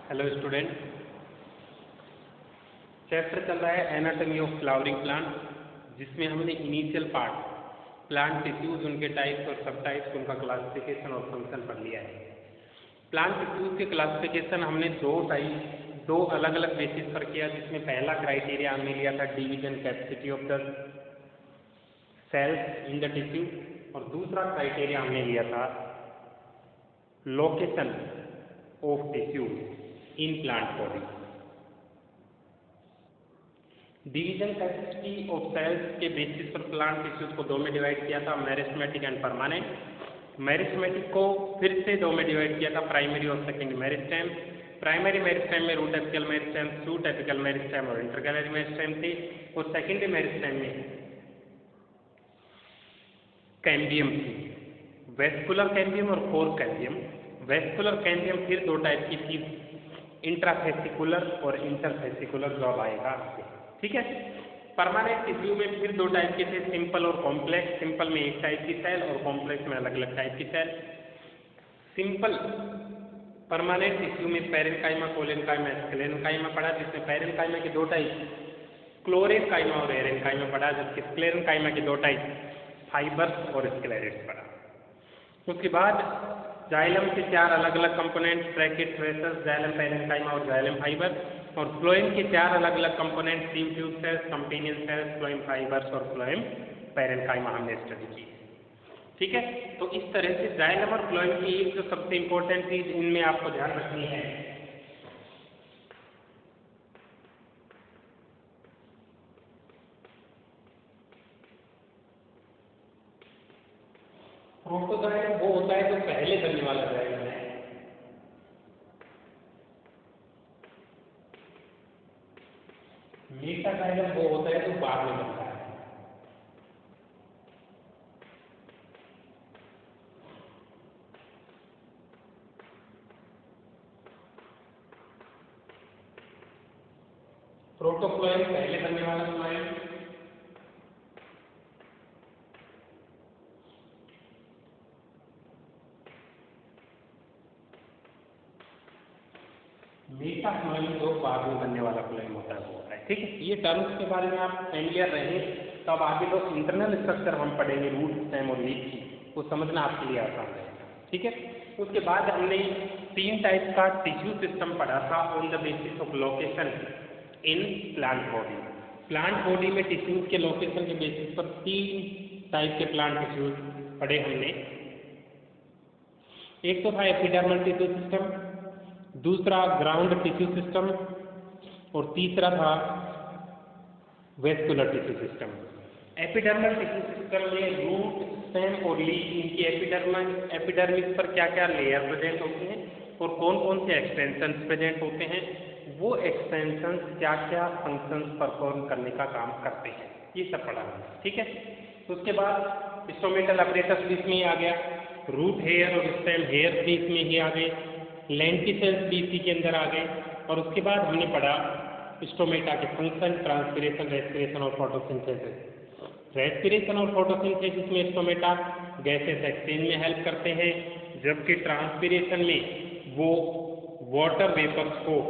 Hello student, chapter चल रहा है एनाटॉमी ऑफ फ्लावरिंग प्लांट, जिसमें हमने इनिशियल पार्ट प्लांट टिश्यूज, उनके टाइप्स और सब टाइप्स, उनका क्लासिफिकेशन और फंक्शन पढ़ लिया है। प्लांट टिश्यूज के क्लासिफिकेशन हमने दो अलग अलग बेसिस पर किया, जिसमें पहला क्राइटेरिया हमने लिया था division capacity of the cells in the tissue, और दूसरा क्राइटेरिया हमने लिया था location of tissue in plant body. Division capacity of cells के बेसिस पर प्लांट टिश्यूज को दो में डिवाइड किया था, मेरिस्टेमेटिक एंड परमानेंट। मेरिस्टेमेटिक को फिर से दो में डिवाइड किया था, प्राइमरी और सेकेंडरी मेरिस्टेम। प्राइमरी मेरिस्टेम में root apical meristem, shoot apical meristem और इंटरकैलरी मेरिस्टेम थी, और सेकेंडरी मेरिस्टेम में कैम्बियम थी, वेस्कुलर कैम्बियम और फोर कैम्बियम। वेस्कुलर कैम्बियम फिर दो टाइप की थी, इंट्राफेसिकुलर और इंटरफेसिकुलर, जॉब आएगा, ठीक है। परमानेंट टिश्यू में फिर दो टाइप के थे, सिंपल और कॉम्प्लेक्स। सिंपल में एक टाइप की सेल और कॉम्प्लेक्स में अलग अलग टाइप की सेल। सिंपल परमानेंट टिश्यू में पैरेन्काइमा, कोलेन्काइमा, स्क्लेरेन्काइमा पढ़ा, जिसमें पैरेन्काइमा के दो टाइप क्लोरेन्काइमा और एरेन्काइमा पढ़ा, जबकि स्क्लेरेन्काइमा के दो टाइप फाइबर्स और स्क्लेरेट्स पढ़ा। उसके बाद जाइलम के चार अलग अलग कंपोनेंट, ब्रैकेट, ट्रेसस, जाइलम, पैरेन्काइमा और जाइलम फाइबर, और फ्लोएम के चार अलग अलग component, sieve tube cells, companion cells, phloem fibres और फ्लोएम पैरेन्काइमा हमने स्टडी की, ठीक है। तो इस तरह से जाइलम और फ्लोएम की एक जो सबसे इंपॉर्टेंट चीज इनमें आपको ध्यान रखनी है, प्रोटोजाइलम वो होता है जो पहले बनने वाला जाइलम है, मेटाजाइलम वो होता है जो बाद में बनता है। प्रोटोफ्लोएम पहले बनने वाला फ्लोएम, मेटाफ्लोएम जो बाद में बनने वाला फ्लोएम होता है वो होता है, ठीक है। ये टर्म्स के बारे में आप फेमिलियर रहे, तब आगे जो इंटरनल स्ट्रक्चर हम पढ़ेंगे रूट, स्टेम और लीफ की, वो समझना आपके लिए आसान रहेगा, ठीक है। उसके बाद हमने तीन टाइप का टिश्यू सिस्टम पढ़ा था on the basis of location in plant body. Plant body में टिश्यूज के लोकेशन के बेसिस पर तीन टाइप के प्लांट टिश्यूज पढ़े हमने। एक तो था एपिडर्मल टिश्यू सिस्टम, दूसरा ग्राउंड टिश्यू सिस्टम, और तीसरा था vascular tissue system. Epidermal tissue system में रूट, स्टेम और लीफ, इनकी एपिडर्मिस पर क्या क्या लेयर प्रेजेंट होते हैं और कौन कौन से एक्सटेंशंस प्रेजेंट होते हैं, वो एक्सटेंशंस क्या क्या फंक्शंस परफॉर्म करने का काम करते हैं, ये सब पढ़ा है, ठीक है। उसके बाद स्टोमेटल अपरेटस भी इसमें ही आ गया, रूट हेयर और स्टेम हेयर भी इसमें ही आ गए, लेंटिसेल्स भी इसी के अंदर आ गए, और उसके बाद हमने पढ़ा स्टोमेटा के फंक्शन, ट्रांसपिरेशन, रेस्पिरेशन और फोटोसिंथेसिस। रेस्पिरेशन और फोटोसिंथेसिस में स्टोमेटा गैसेस एक्सचेंज में हेल्प करते हैं, जबकि ट्रांसपिरेशन में वो वाटर वेपर्स को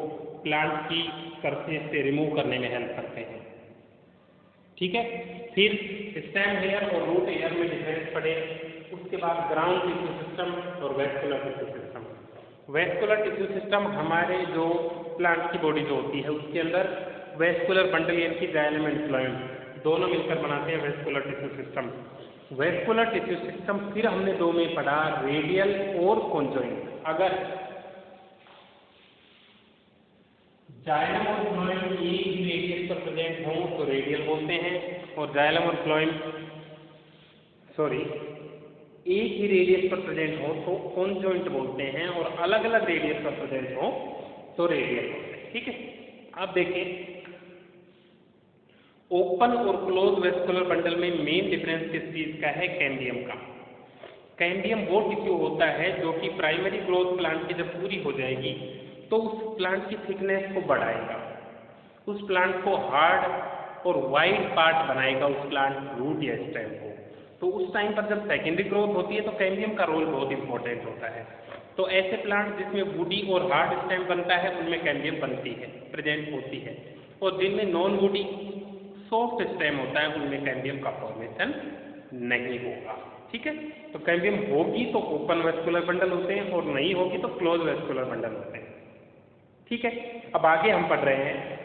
प्लांट की सरफेस से रिमूव करने में हेल्प करते हैं, ठीक है। फिर स्टेम हेयर और रूट हेयर में डिफरेंस पड़े। उसके बाद ग्राउंड टिश्यू सिस्टम और vascular tissue system. Vascular tissue system हमारे जो प्लांट की बॉडी जो होती है उसके अंदर वेस्कुलर बंडल यानी जाइलम एंड फ्लोएम दोनों मिलकर बनाते हैं vascular tissue system. Vascular tissue system फिर हमने दो में पढ़ा, रेडियल और कॉन्जॉइंट। अगर जाइलम और फ्लोएम एक ही रेडियस पर प्रेजेंट हो तो रेडियल बोलते हैं, और जाइलम और फ्लोएम एक ही रेडियस पर प्रेजेंट हो तो कॉन्जॉइंट बोलते हैं, और अलग अलग रेडियस पर प्रेजेंट हो तो रेडियल बोलते हैं, ठीक है। अब देखिए, ओपन और क्लोज वेस्कुलर बंडल में मेन डिफरेंस किस चीज का है? कैम्बियम का। कैम्बियम वो टिश्यू होता है जो कि प्राइमरी ग्रोथ प्लांट की जब पूरी हो जाएगी तो उस प्लांट की थिकनेस को बढ़ाएगा, उस प्लांट को हार्ड और वाइड पार्ट बनाएगा, उस प्लांट रूट या स्टेम को। तो उस टाइम पर जब सेकेंडरी ग्रोथ होती है तो कैम्बियम का रोल बहुत इंपॉर्टेंट होता है। तो ऐसे प्लांट जिसमें वुडी और हार्ड स्टेम बनता है उनमें कैम्बियम बनती है, प्रेजेंट होती है, और जिनमें नॉन वुडी सॉफ्ट स्टेम होता है उनमें कैम्बियम का फॉर्मेशन नहीं होगा। ठीक है, तो कैम्बियम होगी तो ओपन वेस्कुलर बंडल होते हैं और नहीं होगी तो क्लोज वेस्कुलर बंडल होते हैं। ठीक है, अब आगे हम पढ़ रहे हैं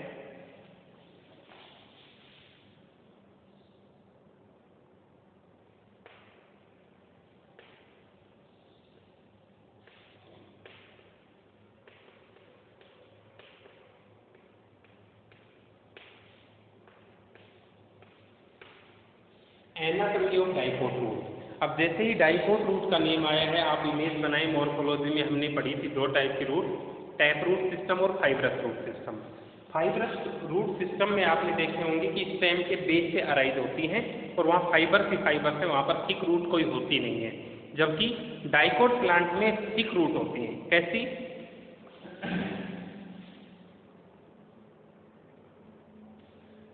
एनाटॉमी ऑफ डाइकोट रूट। अब जैसे ही डाइकोट रूट का नेम आया है, आप इमेज बनाए, मॉर्फोलॉजी में हमने पढ़ी थी दो टाइप की रूट, टैप रूट सिस्टम और fibrous root system. Fibrous root system में आपने देखे होंगे कि स्टेम के बेस से अराइज होती हैं और वहाँ फाइबर ही फाइबर है, वहाँ पर थिक रूट कोई होती नहीं है, जबकि डाइकोट प्लांट में थिक रूट होती है। कैसी?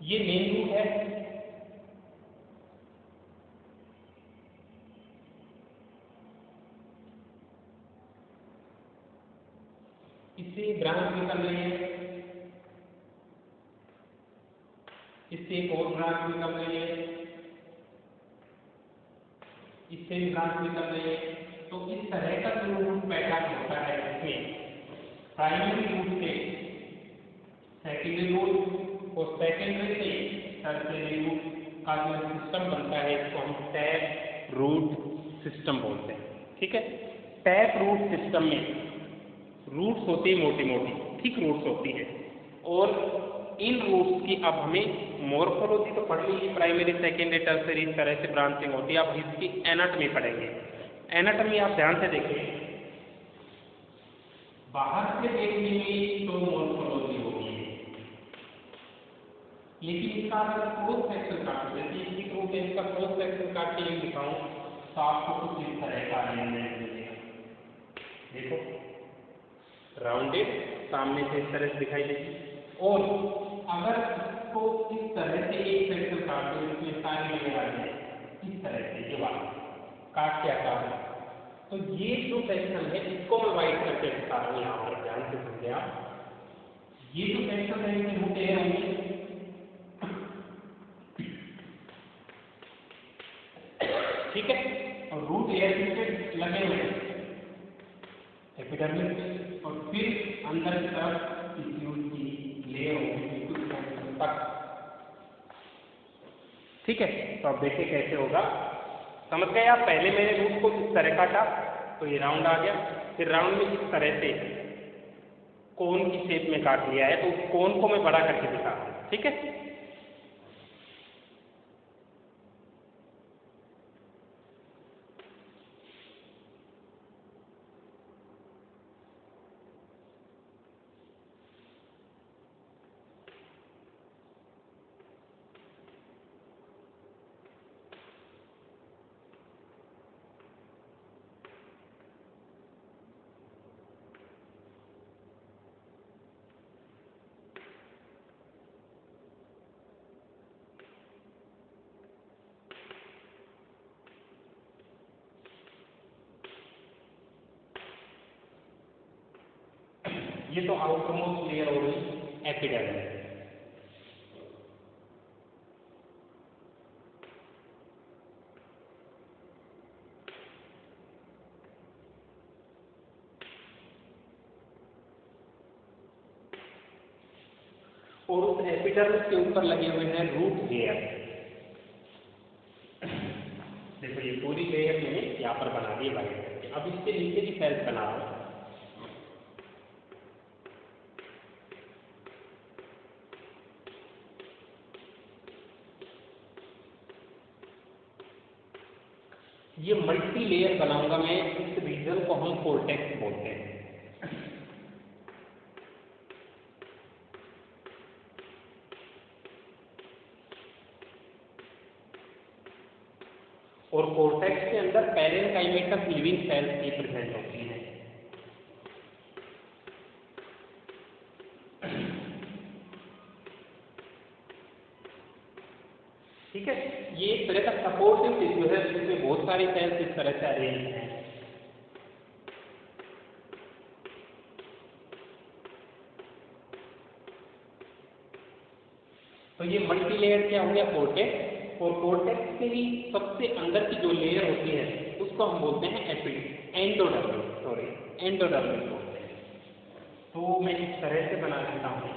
ये मेन रूट है, इससे ब्रांच निकल रही है, इससे एक और ब्रांच निकल रही है, इससे भी ब्रांच निकल रही है। तो इस तरह का जो रूट पैटर्न होता है इसमें प्राइमरी रूट से सेकेंडरी रूट और सेकेंडरी से टर्शियरी रूट का जो सिस्टम बनता है इसको हम टैप रूट सिस्टम बोलते हैं। ठीक है, टैप रूट सिस्टम में रूट्स होती है मोटी मोटी, थिक रूट्स होती है, और इन रूट्स की अब हमें मॉर्फोलॉजी तो पढ़ ली, प्राइमरी सेकेंडरी टर्शियरी इस तरह से ब्रांचिंग होती है। अब इसकी एनाटॉमी पढ़ेंगे। एनाटॉमी आप ध्यान से देखें, बाहर से देखने में तो मॉर्फोलॉजी होगी, लेकिन इसका अगर क्रॉस सेक्शन काट, जैसे थिक रूट है, इसका क्रॉस सेक्शन काट के दिखाऊं तो आपको कुछ इस तरह का अरेंजमेंट मिलेगा। देखो, राउंडेड सामने से इस तरह से दिखाई देगी, और अगर इसको इस तरह से एक सेक्शन काट दो, इसमें सारे लेयर आ जाए इस तरह से, ये वाला काट के आता है, तो ये जो सेक्शन है इसको मैं वाइट करके दिखा रहा हूँ। यहाँ पर ध्यान से समझे आप, ये जो सेक्शन है इसमें रूट एयर होंगे, ठीक है, और रूट एयर पे लगे हुए हैं एपिडर्मिस पे, और फिर अंदर की तरफ टिश्यूज की लेयर होगी बिल्कुल सेंटर तक। ठीक है, तो अब देखिए कैसे होगा, समझ गए आप? पहले मैंने रूट को इस तरह काटा तो ये राउंड आ गया, फिर राउंड में इस तरह से कोन की शेप में काट लिया है, तो उस कोन को मैं बड़ा करके दिखा रहा हूँ। ठीक है, ये तो आउटरमोस्ट लेयर हो गई एपिडर्मिस। और उस एपिडर्मिस के ऊपर लगे हुए हैं रूट हेयर। देखो, ये पूरी लेयर मैंने यहाँ पर बना दी वाइट करके, अब इसके नीचे की सेल्स बना रहा हूँ। ये मल्टी लेयर बनाऊंगा मैं, इस रीजन को हम कोर्टेक्स बोलते हैं। और कोर्टेक्स के अंदर पैरेनकाइमेटस लिविंग सेल्स की प्रेजेंट होती हैं। ठीक है, ये एक तरह का सपोर्टिव टिश्यू है जिसमें बहुत सारी सेल्स इस तरह से अरेंज हैं। तो ये मल्टी लेयर क्या हो गया, कोर्टेक्स, और कोर्टेक्स के ही सबसे अंदर की जो लेयर होती है उसको हम बोलते हैं एंडोडर्मिस बोलते हैं। तो मैं इस तरह से बना लेता हूँ।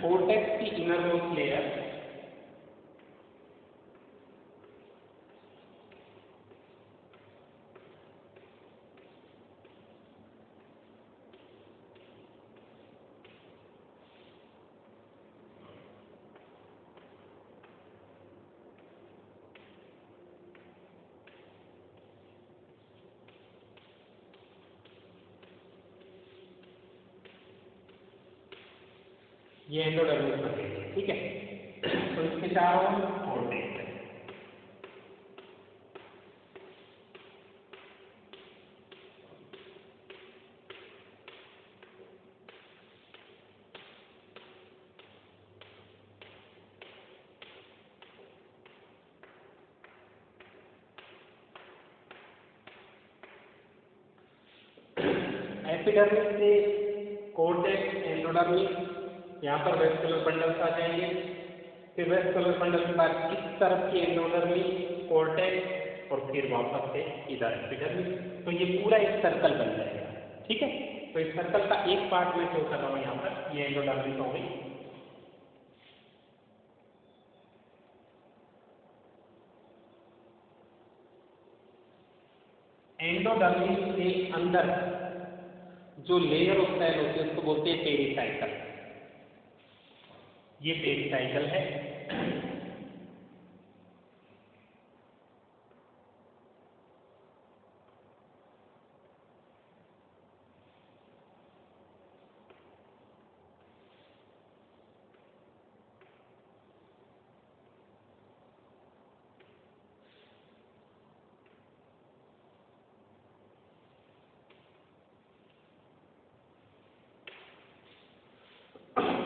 कोर्टेक्स की इनरमोस्ट लेयर ये एंडोडर्मिस बन गई है, ठीक है। तो इसके चारों कोर्टेक्स है। एपिडर्मिस से कोर्टेक्स, एंडोडर्मिस, यहाँ पर वेस्कुलर बंडल्स आ जाएंगे। फिर वेस्कुलर बंडल के बाद इस तरफ की एंडोडर्मिस, कोर्टेक्स, और फिर वापस से इधर एपिडर्मिस। तो ये पूरा एक सर्कल बन जाएगा, ठीक है। तो इस सर्कल का एक पार्ट मैं शो कर रहा हूँ यहाँ पर, ये एंडोडर्मिस हो गई। एंडोडर्मिस के अंदर जो लेयर ऑफ सेल होती है उसको बोलते हैं पेरिसाइकल। ये पेरिसाइकल है।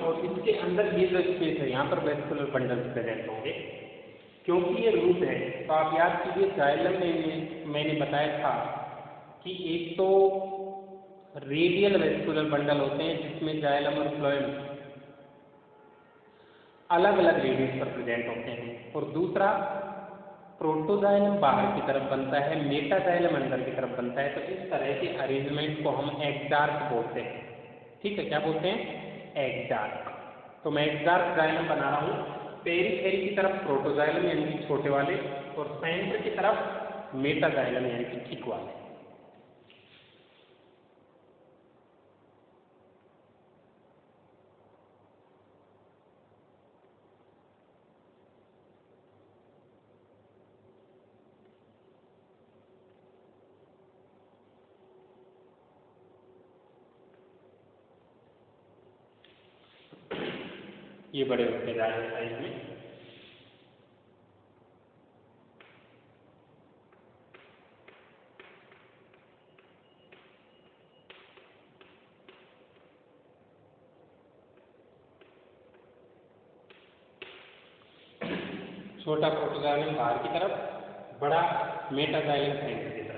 और इसके अंदर ये जो स्पेस है यहाँ पर वेस्कुलर बंडल्स प्रेजेंट होंगे। क्योंकि ये रूट है तो आप याद कीजिए जाइलम में मैंने बताया था कि एक तो रेडियल वेस्कुलर बंडल होते हैं जिसमें जाइलम और फ्लोएम अलग अलग रेडियस पर प्रेजेंट होते हैं, और दूसरा प्रोटोजाइलम बाहर की तरफ बनता है, मेटाजाइलम अंदर की तरफ बनता है। तो इस तरह के अरेंजमेंट को हम एक्जार्क बोलते हैं, ठीक है। क्या बोलते हैं? एक्जार्क। तो मैं एक्जार्क जाइलम बना रहा हूँ। पेरीफेरी की तरफ प्रोटोजाइलम यानी कि छोटे वाले, और सेंटर की तरफ मेटाजाइलम यानी कि थिक वाले। ये बड़े होते जा रहे हैं साइज में। छोटा प्रोटोजाइलम बाहर की तरफ, बड़ा मेटाजाइलम सेंटर की तरफ।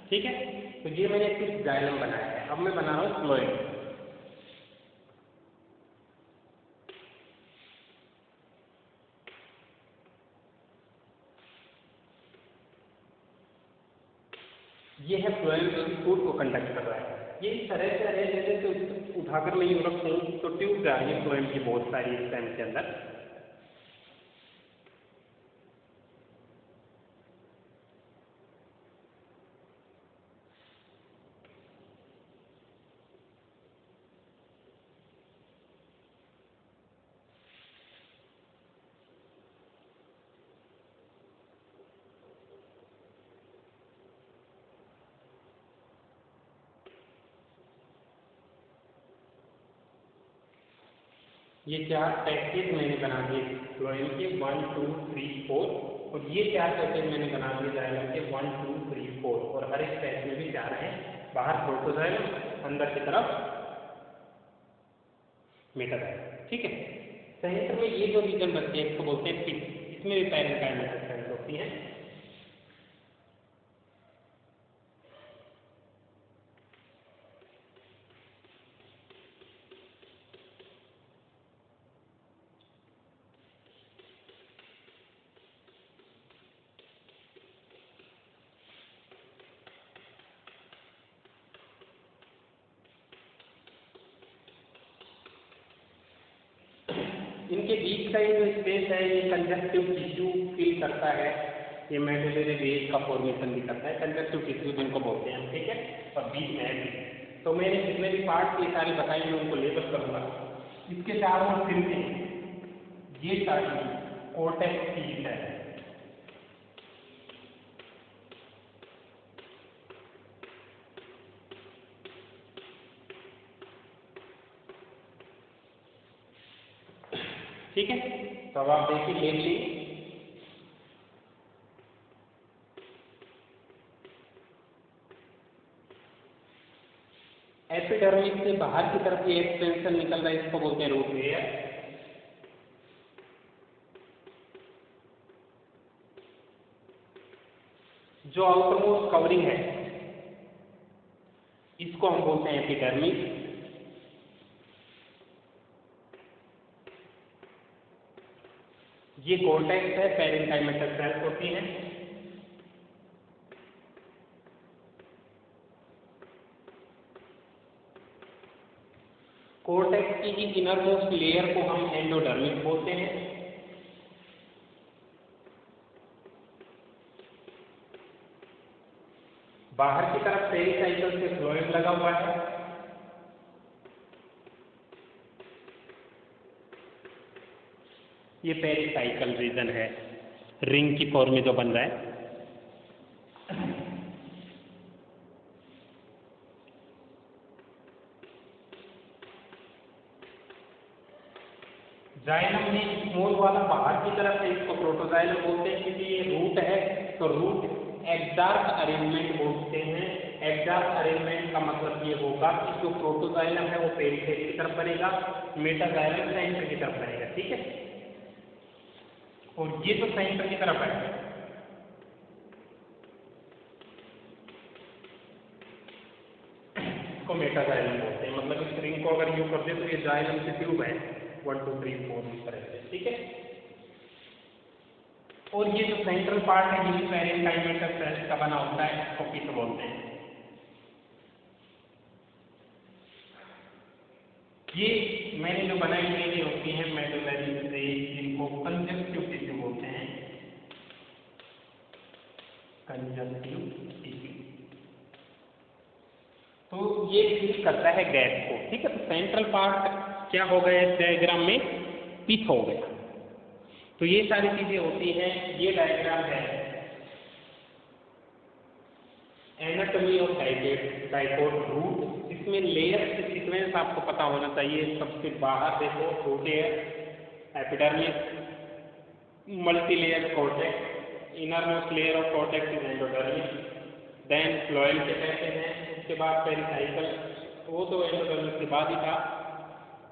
ठीक है। तो ये मैंने सिर्फ जाइलम बनाया है। अब मैं बना रहा हूँ फ्लोएम। ये है फ्लोएम जो फूड को कंडक्ट कर रहा है। ये इस तरह से अरेंज है जैसे उठाकर मैं यूं रखूँ तो ट्यूब जा रही है फ्लोएम की बहुत सारी स्टेम के अंदर। ये 4 पैकेज मैंने बना दिए फ्लोएम के 1 2 3 4 और ये 4 पैकेज मैंने बना दिए जाइलम के 1 2 3 4 और हर एक पैच में भी 4 हैं, बाहर प्रोटोजाइलम, अंदर की तरफ मेटाजाइलम। ठीक है, सेंटर में ये जो रीजन बचते हैं इसको बोलते हैं पिच, इसमें भी पैरेंकाइमेटिक सेल्स होती हैं। इनके बीच का ये जो स्पेस है ये कंजक्टिव टिश्यू फील करता है, ये मेडुलरी वेव का फॉर्मेशन भी करता है, कंजक्टिव टिश्यू जिनको बोलते हैं। ठीक है, और बीच में है। तो मैंने जितने भी पार्ट ये सारे बताए मैं उनको लेबल करूँगा। इसके चारों ओर फिरते ये सारी कोर्टेक्स की है। ठीक है, तो अब आप देखिए ले लीजिए। एपिडर्मिस से बाहर की तरफ ये एक्सटेंशन निकल रहा है, इसको बोलते हैं रूट लेयर। जो आउटरमोस्ट कवरिंग है इसको हम बोलते हैं एपिडर्मिस। ये कोर्टेक्स है, पैरेंकाइमेटल सेल्स होती हैं। कोर्टेक्स की ही इनरमोस्ट लेयर को हम एंडोडर्मिस बोलते हैं। बाहर की तरफ पेरिसाइकल से फ्लोएम लगा हुआ है। ये पेरिसाइकल रीजन है, रिंग की फॉर्म में जो बन रहा है। जाइलम में स्मॉल वाला बाहर की तरफ है, इसको प्रोटोजाइलम बोलते हैं क्योंकि ये रूट है। तो रूट एक्सार्क अरेंजमेंट बोलते हैं। एक्सार्क अरेंजमेंट का मतलब ये होगा कि जो प्रोटोजाइलम है वो पेरिफेरी की तरफ बनेगा, मेटाजाइलम सेंटर की तरफ बनेगा। ठीक है, और ये तो सेंटर की तरफ है। इसको मेटाजाइलम बोलते हैं। मतलब इस रिंग को अगर यू कर दे तो ये जाइलम से ट्यूब है 1 2 3 4 इस तरह से। ठीक है, और ये जो सेंट्रल पार्ट है ये पैरेंकाइमेटल सेल्स का बना होता है, इसको पिच बोलते हैं। ये मैंने जो बनाई हुई होती है मेडुलरी वेव, जिनको कंजक्टिव टिश्यू बोलते हैं। कंजक्टिव टिश्यू तो ये फील करता है गैस को। ठीक है, तो सेंट्रल पार्ट क्या हो गया इस डायग्राम में, पिच हो गया। तो ये सारी चीजें होती हैं। ये डायग्राम है एनाटॉमी ऑफ डाइकोट रूट। इसमें लेयर से सीक्वेंस आपको पता होना चाहिए। सबसे बाहर देखो root layer, epidermis, multi layer cortex, innermost layer of cortex is endodermis, then phloem के कहते हैं। उसके बाद पेरिसाइकल, वो तो एंडोडर्मिस के बाद ही था।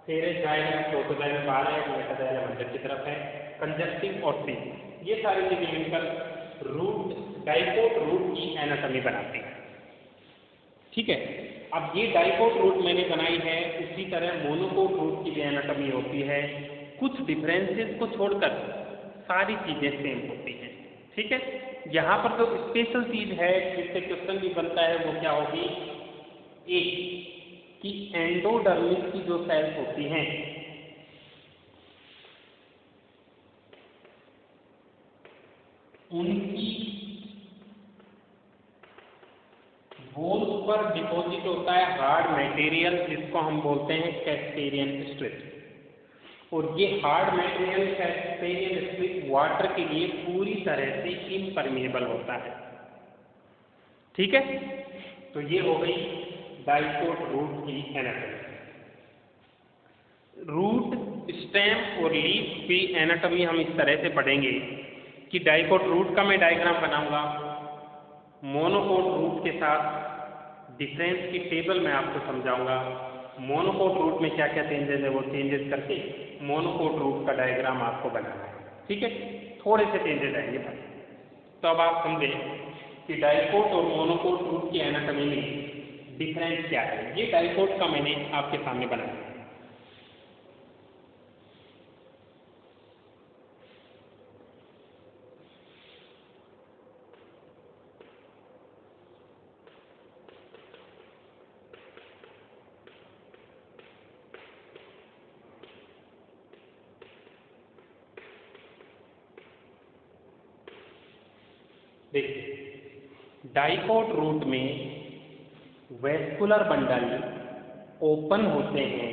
फिर जाइलम, प्रोटोजाइलम बाहर है, मेटाजाइलम अंदर की तरफ है, कंजक्टिव और पिच। ये सारी चीजें मिलकर रूट, डाइकोट रूट की एनाटॉमी बनाती है। ठीक है, अब ये डाइकोट रूट मैंने बनाई है, उसी तरह मोनोकोट रूट की भी एनाटॉमी होती है। कुछ डिफरेंसेस को छोड़कर सारी चीजें सेम होती हैं। ठीक है, यहाँ पर जो स्पेशल चीज है जिससे क्वेश्चन भी बनता है वो क्या होगी, एक कि एंडोडर्मिस की जो सेल्स होती हैं उनकी वॉल्स पर डिपॉजिट होता है हार्ड मटेरियल, जिसको हम बोलते हैं कैस्पेरियन स्ट्रिप। और ये hard material Casparian strip water के लिए पूरी तरह से इम्परमिएबल होता है। ठीक है, तो ये हो गई डाइकोट रूट की एनाटॉमी। रूट स्टेम और लीफ की एनाटॉमी हम इस तरह से पढ़ेंगे कि डाइकोट रूट का मैं डायग्राम बनाऊंगा, मोनोकोट रूट के साथ डिफरेंस की टेबल मैं आपको समझाऊंगा, मोनोकोट रूट में क्या क्या चेंजेस है वो चेंजेस करके मोनोकोट रूट का डायग्राम आपको बनाना है। ठीक है, थोड़े से चेंजेस आएंगे बस। तो अब आप समझें कि डाइकोट और मोनोकोट रूट की एनाटॉमी में डिफरेंस क्या है। ये डाइकोट का मैंने आपके सामने बनाया है। देखिए, डाइकोट रूट में वेस्कुलर बंडल ओपन होते हैं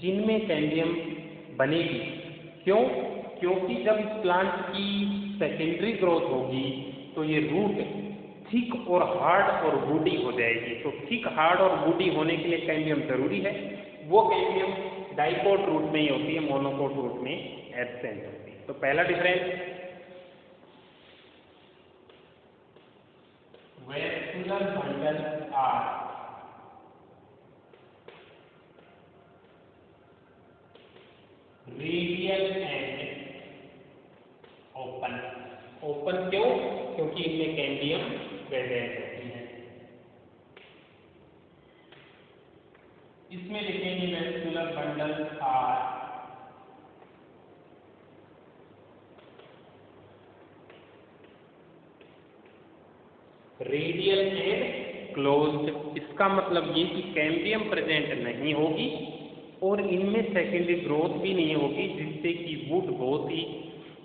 जिनमें कैम्बियम बनेगी। क्यों? क्योंकि जब इस प्लांट की सेकेंडरी ग्रोथ होगी तो ये रूट थिक और हार्ड और वुडी हो जाएगी। तो थिक, हार्ड और वुडी होने के लिए कैम्बियम जरूरी है। वो कैम्बियम डाइकोट रूट में ही होती है, मोनोकोट रूट में एब्सेंट होती है। तो पहला difference, vascular bundle are radial and open. Open क्यों? क्योंकि इनमें कैम्बियम प्रेजेंट होती है। इसमें लिखेंगे vascular bundle are radial and closed. इसका मतलब ये कि कैम्बियम प्रेजेंट नहीं होगी और इनमें सेकेंडरी ग्रोथ भी नहीं होगी, जिससे कि वुड बहुत ही,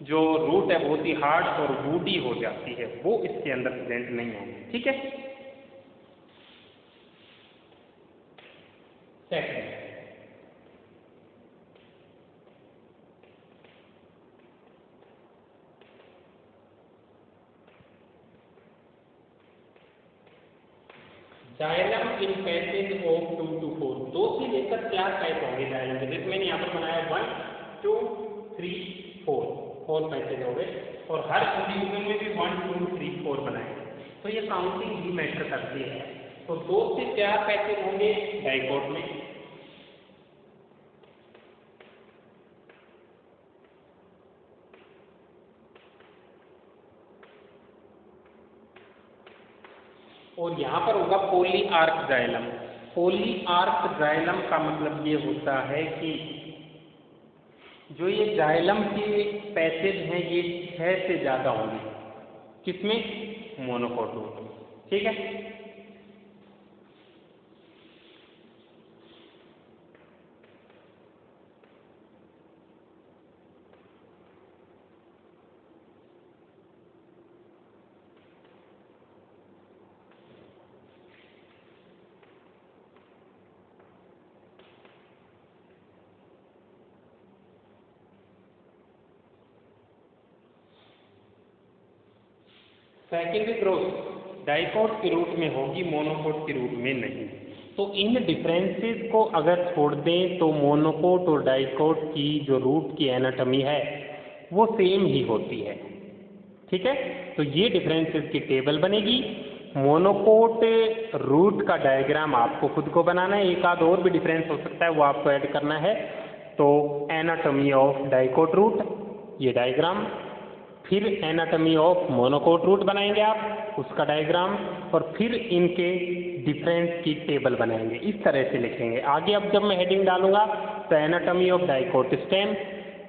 जो रूट है बहुत ही हार्ड और वुडी हो जाती है, वो इसके अंदर प्रेजेंट नहीं होगी। ठीक है। Second, xylem in passage of 2 to 4, 2 से लेकर 4 टाइप होंगे जाइलम के। जैसे मैंने यहाँ पर बनाया 1 2 3 4 पैसेज हो गए, और हर इंडिविजुअल में भी 1 2 3 4 बनाए। तो ये काउंटिंग भी मैटर करती है। तो 2 से 4 पैसेज होंगे डाइकोट में। और यहाँ पर होगा poly arc xylem. Poly arc xylem का मतलब ये होता है कि जो ये जाइलम के पैसेज हैं ये 6 से ज़्यादा होंगे। किसमें? मोनोकोट रूट में। ठीक है। सेकेंडरी ग्रोथ डाइकोट के रूट में होगी, मोनोकोट के रूट में नहीं। तो इन डिफरेंसेस को अगर छोड़ दें तो मोनोकोट और डाइकोट की जो रूट की एनाटॉमी है वो सेम ही होती है। ठीक है। तो ये डिफरेंसेस की टेबल बनेगी। मोनोकोट रूट का डायग्राम आपको खुद को बनाना है। एक आध और भी डिफरेंस हो सकता है, वो आपको ऐड करना है। तो एनाटॉमी ऑफ डाइकोट रूट, ये डायग्राम, फिर एनाटॉमी ऑफ मोनोकोट रूट बनाएंगे आप, उसका डायग्राम, और फिर इनके डिफरेंस की टेबल बनाएंगे। इस तरह से लिखेंगे। आगे अब जब मैं हेडिंग डालूंगा तो एनाटॉमी ऑफ डाइकोट स्टेम,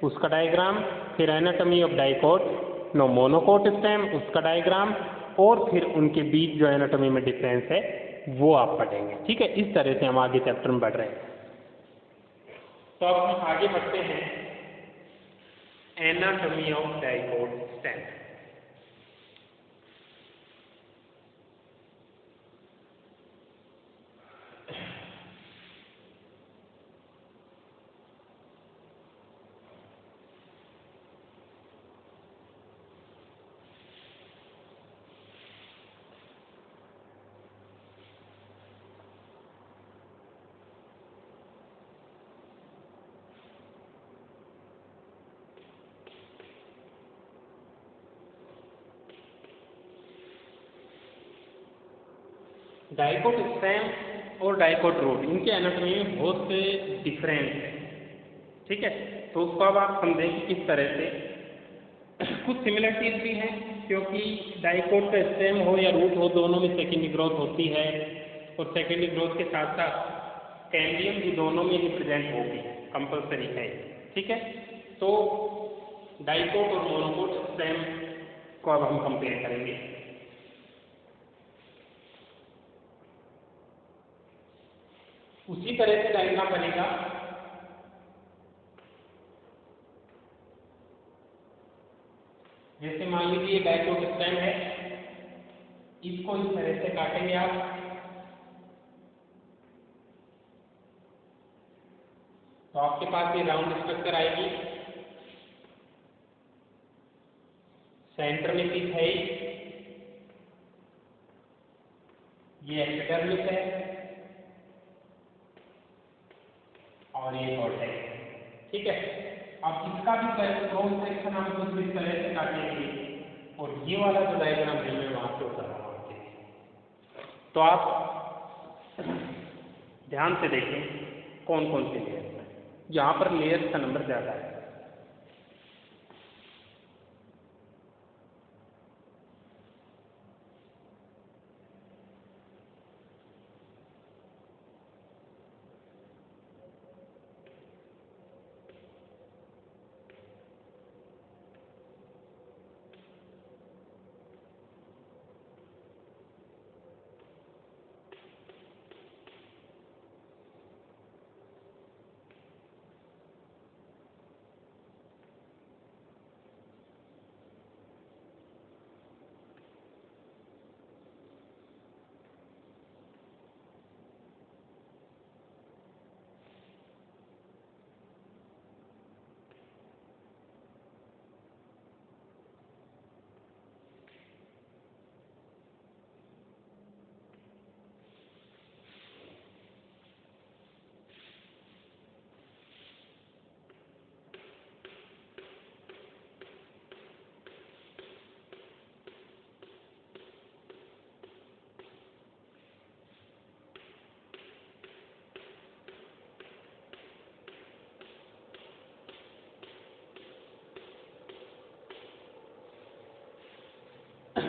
उसका डायग्राम, फिर anatomy of dicot no monocot stem, उसका डायग्राम, और फिर उनके बीच जो एनाटॉमी में डिफरेंस है वो आप पढ़ेंगे। ठीक है। इस तरह से हम आगे चैप्टर में बढ़ रहे हैं। तो अब हम आगे बढ़ते हैं anatomy of dicot stem. Dicot stem और डाइकोट रूट इनके एनाटॉमी में बहुत से डिफरेंस है, ठीक है। तो उसको अब आप समझें कि किस तरह से कुछ सिमिलरिटीज भी हैं, क्योंकि डाइकोट का स्टेम हो या रूट हो दोनों में सेकेंडरी ग्रोथ होती है, और सेकेंडरी ग्रोथ के साथ साथ कैम्बियम भी दोनों में रिप्रेजेंट होगी, कंपल्सरी है, ठीक है। तो डाइकोट और मोनोकोट स्टेम को अब हम कंपेयर करेंगे। उसी तरह से डायग्राम बनेगा। जैसे मान लीजिए डाइकोट स्टेम है, इसको इस तरह से काटेंगे आप, तो आपके पास ये राउंड स्ट्रक्चर आएगी, सेंटर में पीस है, ये एपिडर्मिस है और ये कॉर्टेक्स, ठीक है। अब इसका भी क्रॉस सेक्शन हम कुछ इस तरह से काटेंगे, और ये वाला जो डायग्राम है मैं वहां से उतार रहा हूँ। तो आप ध्यान से देखें कौन कौन से लेयर्स हैं, यहाँ पर लेयर्स का नंबर ज़्यादा है।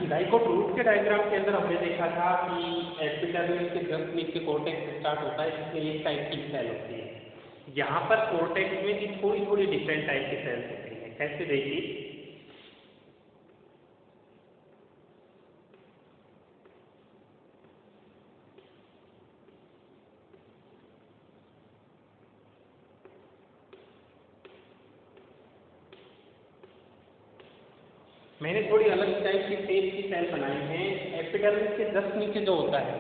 डाइकोट रूट के डायग्राम के अंदर हमने देखा था कि एपिडर्मिस के जस्ट नीचे कॉर्टेक्स स्टार्ट होता है, जिसमें एक टाइप की सेल होती है। यहाँ पर कॉर्टेक्स में भी थोड़ी थोड़ी डिफरेंट टाइप की सेल्स होती हैं। कैसे देखिए, मैंने थोड़ी अलग टाइप की शेप की सेल बनाई है। एपिडर्मिस के जस्ट नीचे जो होता है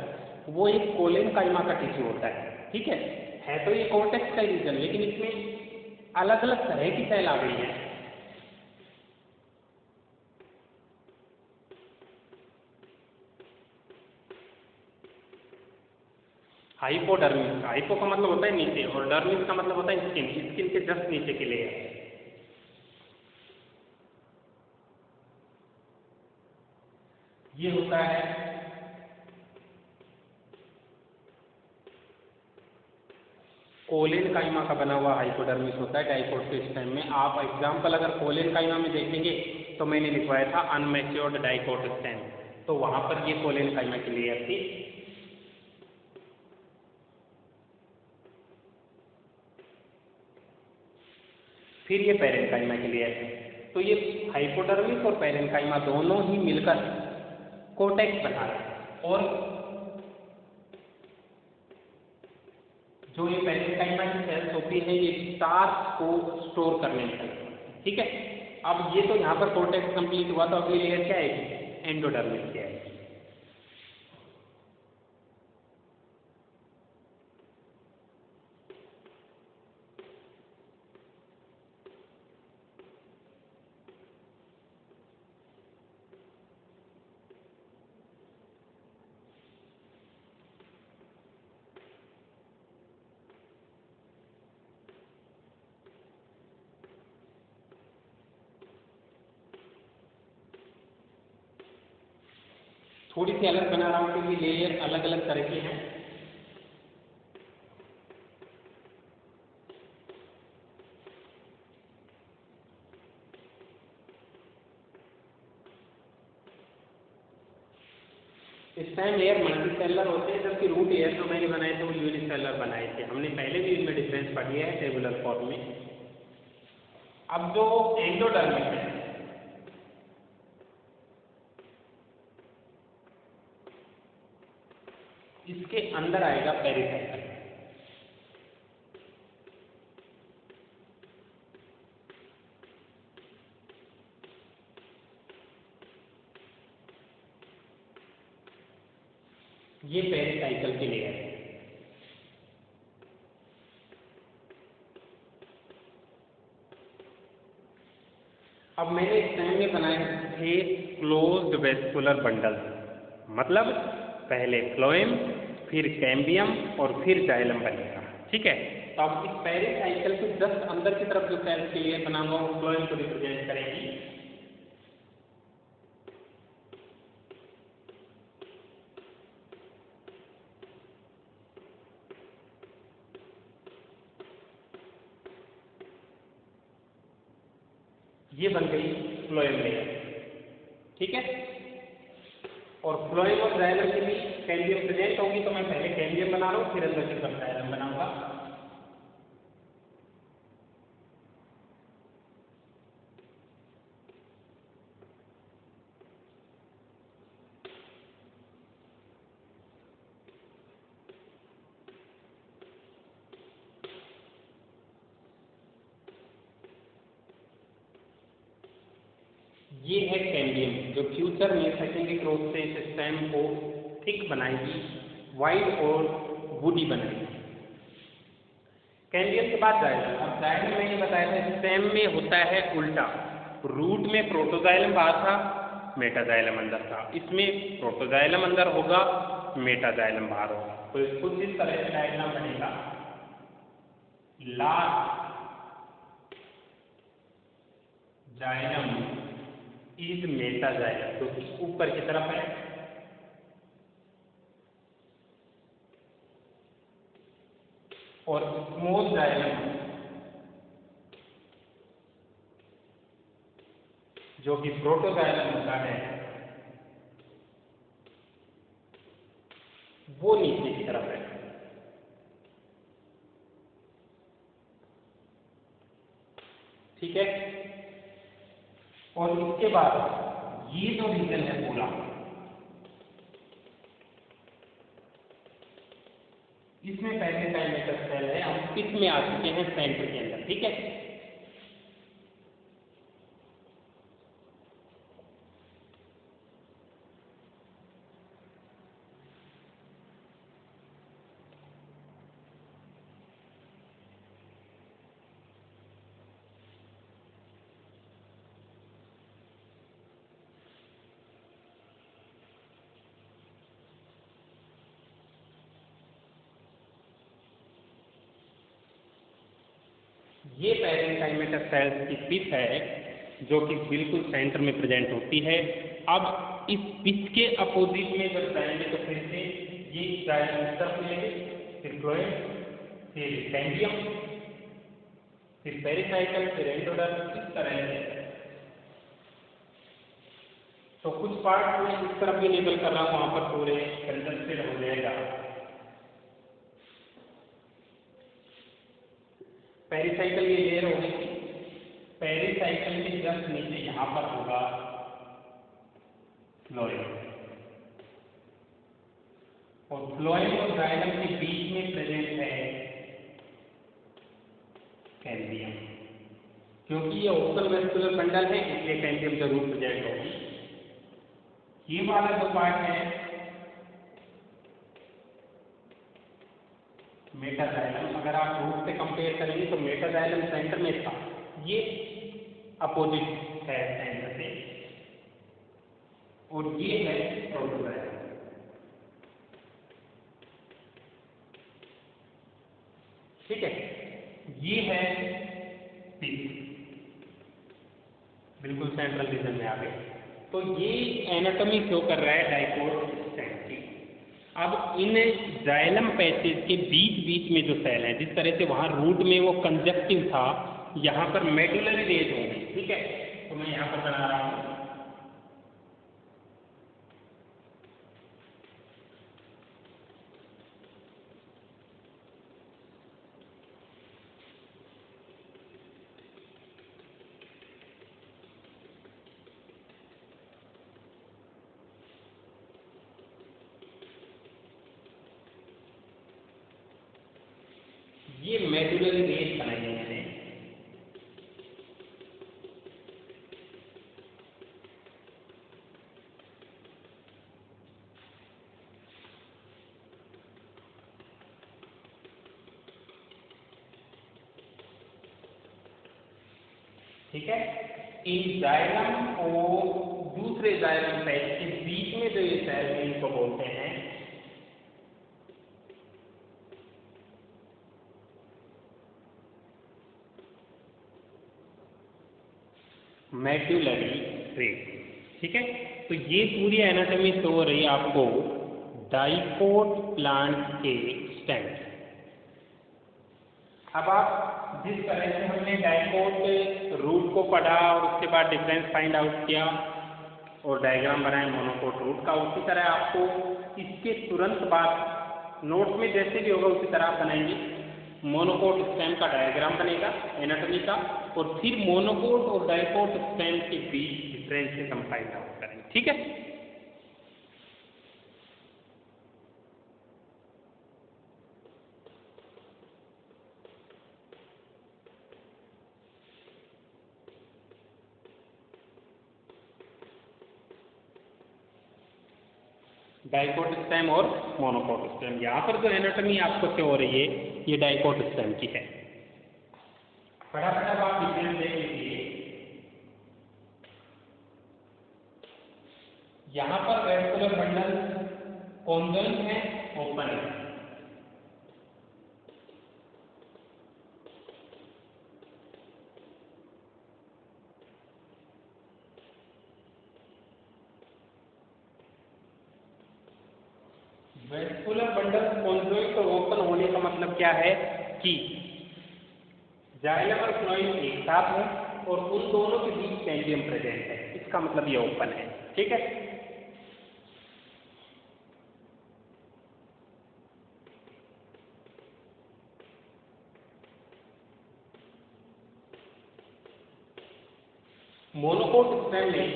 वो एक कोलेन काइमा का टिश्यू होता है, ठीक है तो ये कॉर्टेक्स का रीजन, लेकिन इसमें अलग अलग तरह की सेल आ गई है। हाइपोडर्मिस, हाइपो का मतलब होता है नीचे और डर्मिस का मतलब होता है स्किन, स्किन के जस्ट नीचे के लेयर। ये होता है कोलेन काइमा का बना हुआ हाइपोडर्मिस होता है डाइकोट के स्टेम में। आप एग्जाम्पल अगर कोलेन काइमा में देखेंगे तो मैंने लिखवाया था अनमैच्योर्ड डाइकोट स्टेम, तो वहां पर ये कोलेन काइमा की लेयर थी। फिर ये पेरेन्काइमा की लेयर है। तो ये हाइपोडर्मिस और पेरेन्काइमा दोनों ही मिलकर कोर्टेक्स बना रहे हैं, और जो ये पेरेन्काइमा की सेल्स होती हैं ये स्टार्च को स्टोर करने में हेल्प करती हैं, ठीक है। अब ये तो यहाँ पर कोर्टेक्स कंप्लीट हुआ, तो अगली लेयर क्या आएगी, एंडोडर्मिस की आएगी। थोड़ी सी अलग बना रहा हूँ क्योंकि लेयर अलग अलग तरह के हैं। स्टेम लेयर मल्टीसेलर होते हैं, जबकि रूट लेयर जो मैंने बनाए थे वो यूनिसेलर बनाए थे। हमने पहले भी इनमें डिफरेंस पढ़ लिया है टेबुलर फॉर्म में। अब जो एंडोडर्मिस है, इसके अंदर आएगा पेरिसाइकल। ये पेरिसाइकल की लेयर है। अब मैंने स्टेम में बनाए थे क्लोज्ड वेस्कुलर बंडल, मतलब पहले फ्लोएम, फिर कैम्बियम और फिर जाइलम बनेगा। ठीक है, तो अब इस पेरिसाइकल के जस्ट अंदर की तरफ जो सेल्स की लेयर बनाऊंगा वो फ्लोएम को रिप्रेजेंट करेगी। ये बन गई फ्लोएम लेयर। ठीक है, और फ्लोएम और जाइलम के बीच कैम्बियम प्रेजेंट होगी, तो मैं पहले कैम्बियम बना रहा हूँ, फिर अंदर की तरफ जाइलम बनाऊंगा। ये है कैम्बियम, जो फ्यूचर में सेकेंडरी ग्रोथ से इस स्टेम को थिक बनाएगी, वाइड और वुडी बनाएगी। कैम्बियम के बाद जाइलम। अब जाइलम मैंने बताया था स्टेम में होता है उल्टा, रूट में प्रोटोजाइलम बाहर था, मेटाजाइलम अंदर था। इसमें प्रोटोजाइलम अंदर होगा, मेटाजाइलम बाहर होगा। तो कुछ इस तरह से डायग्राम बनेगा। लास्ट जाइलम इज मेटाजाइलम, जो कि ऊपर की तरफ है, और स्मॉल जाइलम जो कि प्रोटोजाइलम होता है वो नीचे की तरफ है। ठीक है, और इसके बाद ये जो रीजन है पूरा, इसमें पहले डायमीटर सेल है, हम इसमें आ चुके हैं सेंटर के अंदर। ठीक है, ये पैरेंकाइमेटर सेल्स की पिच है, जो कि बिल्कुल सेंटर में प्रेजेंट होती है। अब इस पिच के अपोजिट में जब जाएंगे तो फिर से ये जाइलम तरफ मिलेंगे, फिर फ्लोएम, फिर कैम्बियम, फिर पेरिसाइकल, फिर एंडोडर्मिस, इस तरह से। तो कुछ पार्ट मैं इस तरफ भी लेबल कर रहा हूँ, वहां पर पूरे कंजस्टेड हो जाएगा। पेरिसाइकल ये लेयर होगी, पेरिसाइकल के जस्ट नीचे यहाँ पर होगा फ्लोएम, और फ्लोएम और जाइलम के बीच में प्रेजेंट है कैम्बियम। क्योंकि ये ओपन वेस्कुलर बंडल है, इसलिए कैम्बियम जरूर प्रेजेंट होगी। ये वाला जो पार्ट है मेटाजाइलम, अगर आप रूट से कंपेयर करेंगे तो मेटाजाइलम सेंटर में था, ये अपोजिट है सेंटर से, और ये है प्रोटोजाइलम। ठीक है, ये है पिच, बिल्कुल सेंट्रल रीजन में आ गए। तो ये एनाटॉमी शो कर रहा है डाइकोट स्टेम की। अब इन जाइलम पैचेज के बीच बीच में जो सेल है, जिस तरह से वहाँ रूट में वो कंजक्टिव था, यहाँ पर मेडुलरी रेज होंगे, ठीक है। तो मैं यहाँ पर बना रहा हूँ, ये मेडुलरी रेज बनाई है मैंने। ठीक है, इन जाइलम और दूसरे जाइलम पैच के बीच में जो ये सेल है, इनको बोलते हैं मेडुलरी रेज। ठीक है, तो ये पूरी एनाटॉमी शो हो रही है आपको डाइकोट प्लांट के स्टेम। अब आप जिस तरह से हमने डाइकोट रूट को पढ़ा और उसके बाद डिफरेंस फाइंड आउट किया और डायग्राम बनाए मोनोकोट रूट का, उसी तरह आपको इसके तुरंत बाद नोट्स में जैसे भी होगा उसी तरह आप बनाएंगे। मोनोकोट स्टेम का डायग्राम बनेगा एनाटॉमी का, और फिर मोनोकोट और डाइकोट स्टेम के बीच डिफरेंसेस हम फाइंड आउट करेंगे। ठीक है, डाइकोट स्टेम और मोनोकोट स्टेम। यहाँ पर जो एनाटॉमी आपको शो हो रही है ये डाइकोट स्टेम की है। फटाफट आप डिफरेंस देख लीजिए। यहाँ पर वेस्कुलर बंडल कॉन्जॉइंट है, ओपन है। वेस्कुलर बंडल कॉन्जॉइंट और ओपन होने का मतलब क्या है कि जाइलम और फ्लोएम एक साथ है और उन दोनों के बीच कैंडियम प्रेजेंट है, इसका मतलब ये ओपन है। ठीक है, मोनोकोट स्टेम में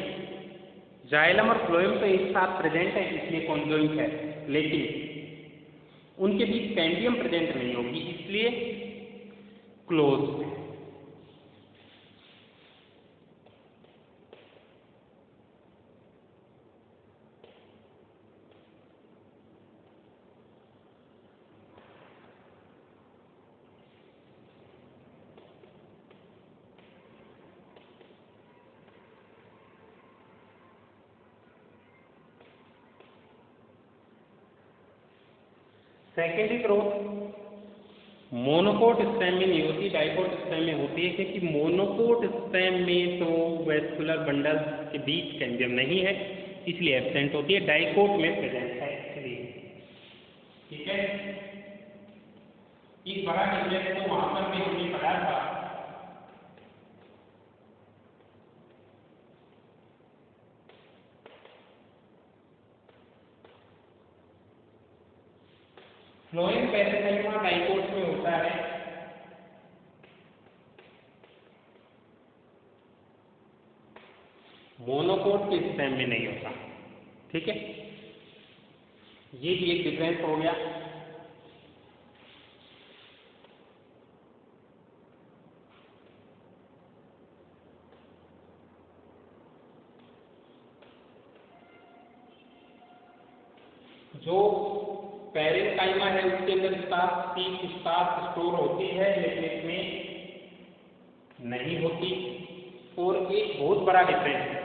जाइलम और फ्लोएम तो एक साथ प्रेजेंट है, इसलिए कॉन्जॉइंट है, लेकिन उनके बीच कैंडियम प्रेजेंट नहीं होगी, इसलिए क्लोज है। सेकेंडरी ग्रोथ मोनोकोट स्टेम में नहीं होती, डाइकोट स्टेम में होती है, क्योंकि मोनोकोट स्टेम में तो वेस्कुलर बंडल के बीच कैंडियम नहीं है, इसलिए एब्सेंट होती है। डाइकोट में प्रेजेंट है इसलिए। ठीक है, एक बड़ा डिफरेंस तो वहां पर भी हमने पढ़ा था। फ्लोएम पेरिकाइमा डाइकोट में होता है, मोनोकोट के स्टेम में नहीं होता। ठीक है, ये भी एक डिफरेंस हो गया। जो पेरिकाइमा है उसके अंदर स्टार्च स्टोर होती है, लेकिन इसमें नहीं होती। और एक बहुत बड़ा डिफरेंस है,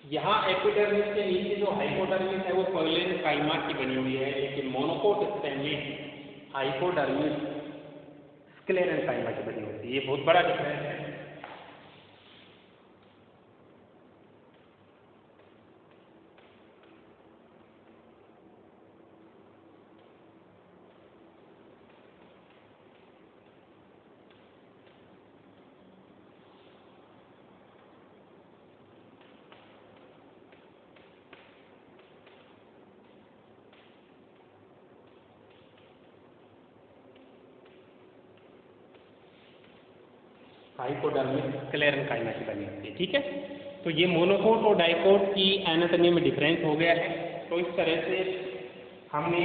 यहाँ एपिडर्मिस के नीचे जो हाइपोडर्मिस है वो पेरिकाइमा की बनी हुई है, लेकिन मोनोकोट स्टेम में हाइपोडर्मिस स्क्लेरेंकाइमा की बनी होती है। ये बहुत बड़ा डिफरेंस है। हाइपोडर्मिक स्क्लेरेन्काइमा की बनी होती है। ठीक है, तो ये मोनोकोट और डाइकोट की एनाटॉमी में डिफरेंस हो गया है। तो इस तरह से हमने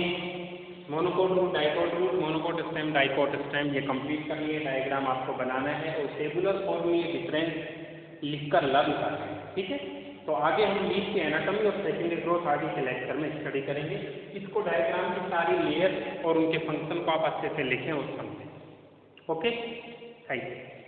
monocot root, dicot root, monocot stem, dicot stem ये कंप्लीट कर लिए। डायग्राम आपको बनाना है और टेबुलर फॉर्म में ये डिफरेंस लिखकर लर्न करना है। ठीक है, तो आगे हम लीफ की एनाटॉमी और सेकेंडरी ग्रोथ आगे के लेक्चर में स्टडी करेंगे। इसको डायग्राम की सारी लेयर और उनके फंक्शन को आप अच्छे से लिखें और समझें। Okay, thank you.